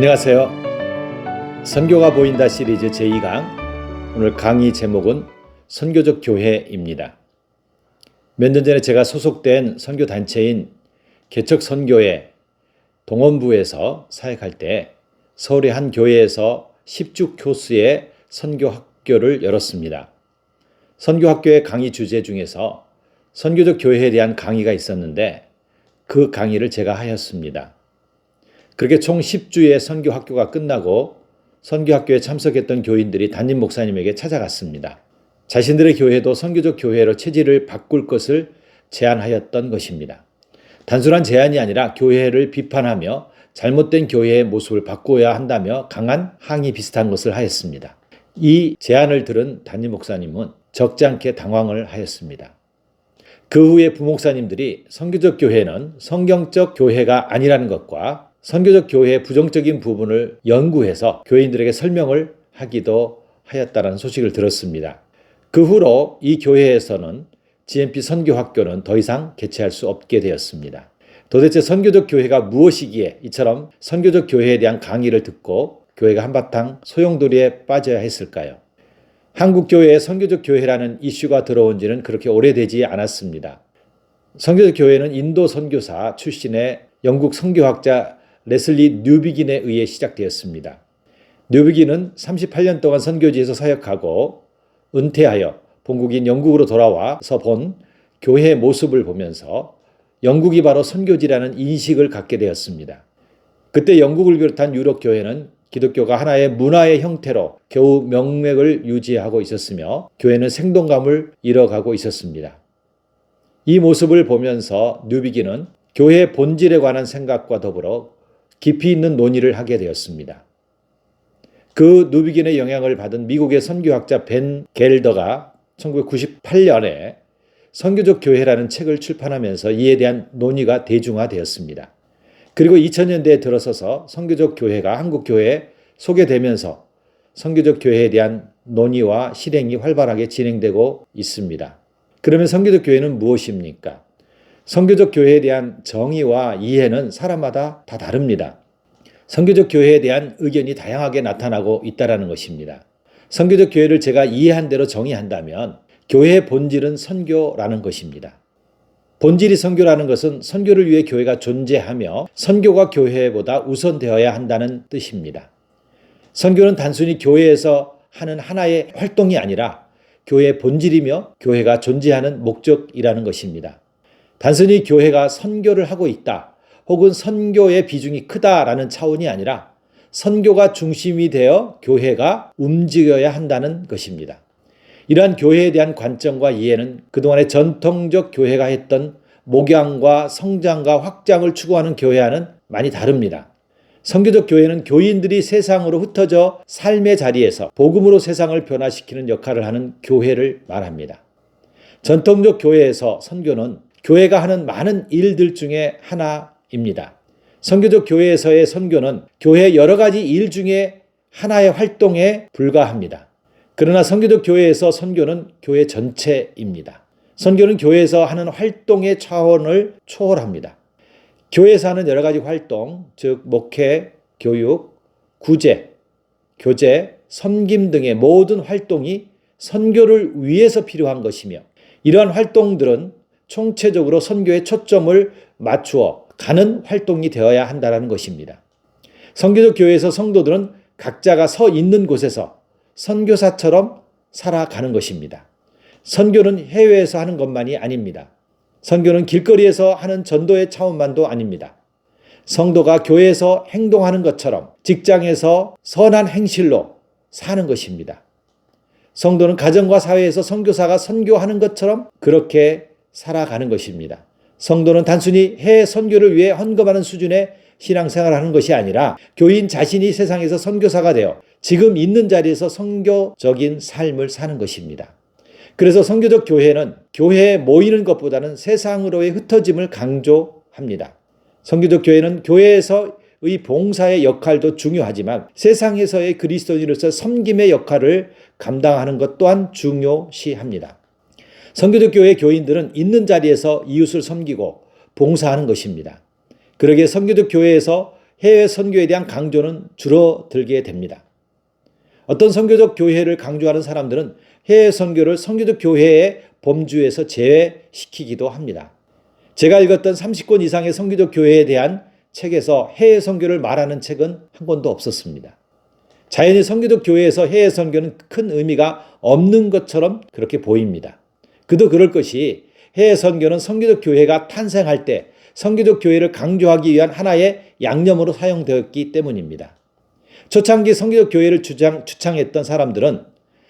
안녕하세요. 선교가 보인다 시리즈 제2강. 오늘 강의 제목은 선교적 교회입니다. 몇 년 전에 제가 소속된 선교단체인 개척선교회 동원부에서 사역할 때 서울의 한 교회에서 10주 코스의 선교학교를 열었습니다. 선교학교의 강의 주제 중에서 선교적 교회에 대한 강의가 있었는데 그 강의를 제가 하였습니다. 그렇게 총 10주의 선교학교가 끝나고 선교학교에 참석했던 교인들이 담임 목사님에게 찾아갔습니다. 자신들의 교회도 선교적 교회로 체질을 바꿀 것을 제안하였던 것입니다. 단순한 제안이 아니라 교회를 비판하며 잘못된 교회의 모습을 바꿔야 한다며 강한 항의 비슷한 것을 하였습니다. 이 제안을 들은 담임 목사님은 적잖게 당황을 하였습니다. 그 후에 부목사님들이 선교적 교회는 성경적 교회가 아니라는 것과 선교적 교회의 부정적인 부분을 연구해서 교인들에게 설명을 하기도 하였다는 소식을 들었습니다. 그 후로 이 교회에서는 GMP 선교학교는 더 이상 개최할 수 없게 되었습니다. 도대체 선교적 교회가 무엇이기에 이처럼 선교적 교회에 대한 강의를 듣고 교회가 한바탕 소용돌이에 빠져야 했을까요? 한국 교회에 선교적 교회라는 이슈가 들어온 지는 그렇게 오래되지 않았습니다. 선교적 교회는 인도 선교사 출신의 영국 선교학자 레슬리 뉴비긴에 의해 시작되었습니다. 뉴비긴은 38년 동안 선교지에서 사역하고 은퇴하여 본국인 영국으로 돌아와서 본 교회의 모습을 보면서 영국이 바로 선교지라는 인식을 갖게 되었습니다. 그때 영국을 비롯한 유럽 교회는 기독교가 하나의 문화의 형태로 겨우 명맥을 유지하고 있었으며 교회는 생동감을 잃어가고 있었습니다. 이 모습을 보면서 뉴비긴은 교회의 본질에 관한 생각과 더불어 깊이 있는 논의를 하게 되었습니다. 그 뉴비긴의 영향을 받은 미국의 선교학자 벤 겔더가 1998년에 선교적 교회라는 책을 출판하면서 이에 대한 논의가 대중화되었습니다. 그리고 2000년대에 들어서서 선교적 교회가 한국 교회에 소개되면서 선교적 교회에 대한 논의와 실행이 활발하게 진행되고 있습니다. 그러면 선교적 교회는 무엇입니까? 선교적 교회에 대한 정의와 이해는 사람마다 다 다릅니다. 선교적 교회에 대한 의견이 다양하게 나타나고 있다는 것입니다. 선교적 교회를 제가 이해한 대로 정의한다면 교회의 본질은 선교라는 것입니다. 본질이 선교라는 것은 선교를 위해 교회가 존재하며 선교가 교회보다 우선되어야 한다는 뜻입니다. 선교는 단순히 교회에서 하는 하나의 활동이 아니라 교회의 본질이며 교회가 존재하는 목적이라는 것입니다. 단순히 교회가 선교를 하고 있다 혹은 선교의 비중이 크다라는 차원이 아니라 선교가 중심이 되어 교회가 움직여야 한다는 것입니다. 이러한 교회에 대한 관점과 이해는 그동안의 전통적 교회가 했던 목양과 성장과 확장을 추구하는 교회와는 많이 다릅니다. 선교적 교회는 교인들이 세상으로 흩어져 삶의 자리에서 복음으로 세상을 변화시키는 역할을 하는 교회를 말합니다. 전통적 교회에서 선교는 교회가 하는 많은 일들 중에 하나입니다. 선교적 교회에서의 선교는 교회의 여러 가지 일 중에 하나의 활동에 불과합니다. 그러나 선교적 교회에서 선교는 교회 전체입니다. 선교는 교회에서 하는 활동의 차원을 초월합니다. 교회에서 하는 여러 가지 활동, 즉 목회, 교육, 구제, 교제, 섬김 등의 모든 활동이 선교를 위해서 필요한 것이며 이러한 활동들은 총체적으로 선교에 초점을 맞추어 가는 활동이 되어야 한다는 것입니다. 선교적 교회에서 성도들은 각자가 서 있는 곳에서 선교사처럼 살아가는 것입니다. 선교는 해외에서 하는 것만이 아닙니다. 선교는 길거리에서 하는 전도의 차원만도 아닙니다. 성도가 교회에서 행동하는 것처럼 직장에서 선한 행실로 사는 것입니다. 성도는 가정과 사회에서 선교사가 선교하는 것처럼 그렇게 살아가는 것입니다. 성도는 단순히 해외 선교를 위해 헌금하는 수준의 신앙생활을 하는 것이 아니라 교인 자신이 세상에서 선교사가 되어 지금 있는 자리에서 선교적인 삶을 사는 것입니다. 그래서 선교적 교회는 교회에 모이는 것보다는 세상으로의 흩어짐을 강조합니다. 선교적 교회는 교회에서의 봉사의 역할도 중요하지만 세상에서의 그리스도인으로서 섬김의 역할을 감당하는 것 또한 중요시합니다. 선교적 교회 교인들은 있는 자리에서 이웃을 섬기고 봉사하는 것입니다. 그러기에 선교적 교회에서 해외 선교에 대한 강조는 줄어들게 됩니다. 어떤 선교적 교회를 강조하는 사람들은 해외 선교를 선교적 교회의 범주에서 제외시키기도 합니다. 제가 읽었던 30권 이상의 선교적 교회에 대한 책에서 해외 선교를 말하는 책은 한 권도 없었습니다. 자연히 선교적 교회에서 해외 선교는 큰 의미가 없는 것처럼 그렇게 보입니다. 그도 그럴 것이 해외 선교는 선교적 교회가 탄생할 때 선교적 교회를 강조하기 위한 하나의 양념으로 사용되었기 때문입니다. 초창기 선교적 교회를 주창했던 사람들은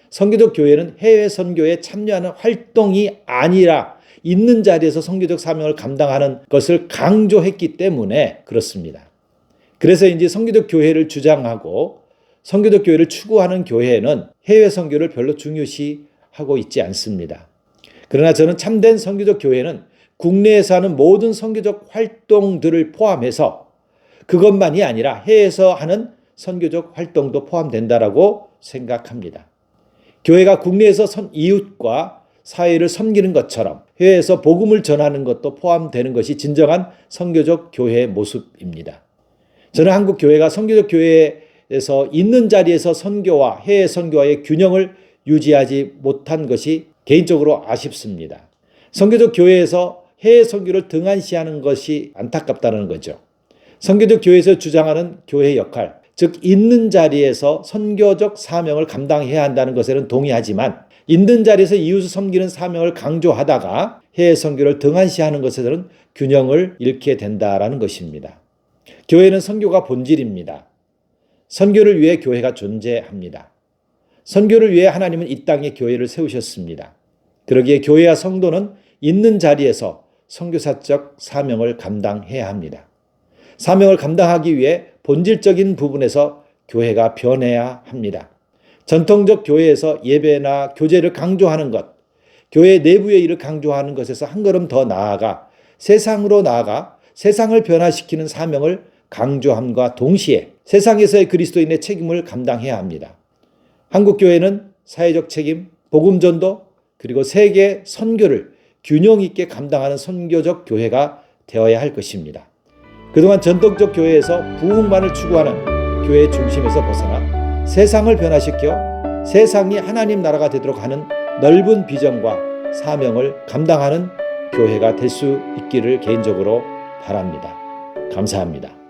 선교적 교회는 해외 선교에 참여하는 활동이 아니라 있는 자리에서 선교적 사명을 감당하는 것을 강조했기 때문에 그렇습니다. 그래서인지 선교적 교회를 주장하고 선교적 교회를 추구하는 교회는 해외 선교를 별로 중요시하고 있지 않습니다. 그러나 저는 참된 선교적 교회는 국내에서 하는 모든 선교적 활동들을 포함해서 그것만이 아니라 해외에서 하는 선교적 활동도 포함된다라고 생각합니다. 교회가 국내에서 이웃과 사회를 섬기는 것처럼 해외에서 복음을 전하는 것도 포함되는 것이 진정한 선교적 교회의 모습입니다. 저는 한국 교회가 선교적 교회에서 있는 자리에서 선교와 해외 선교와의 균형을 유지하지 못한 것이 개인적으로 아쉽습니다. 선교적 교회에서 해외 선교를 등한시하는 것이 안타깝다는 거죠. 선교적 교회에서 주장하는 교회의 역할, 즉 있는 자리에서 선교적 사명을 감당해야 한다는 것에는 동의하지만 있는 자리에서 이웃을 섬기는 사명을 강조하다가 해외 선교를 등한시하는 것에는 균형을 잃게 된다라는 것입니다. 교회는 선교가 본질입니다. 선교를 위해 교회가 존재합니다. 선교를 위해 하나님은 이 땅에 교회를 세우셨습니다. 그러기에 교회와 성도는 있는 자리에서 선교사적 사명을 감당해야 합니다. 사명을 감당하기 위해 본질적인 부분에서 교회가 변해야 합니다. 전통적 교회에서 예배나 교제를 강조하는 것, 교회 내부의 일을 강조하는 것에서 한 걸음 더 나아가 세상으로 나아가 세상을 변화시키는 사명을 강조함과 동시에 세상에서의 그리스도인의 책임을 감당해야 합니다. 한국 교회는 사회적 책임, 복음전도, 그리고 세계 선교를 균형 있게 감당하는 선교적 교회가 되어야 할 것입니다. 그동안 전통적 교회에서 부흥만을 추구하는 교회의 중심에서 벗어나 세상을 변화시켜 세상이 하나님 나라가 되도록 하는 넓은 비전과 사명을 감당하는 교회가 될 수 있기를 개인적으로 바랍니다. 감사합니다.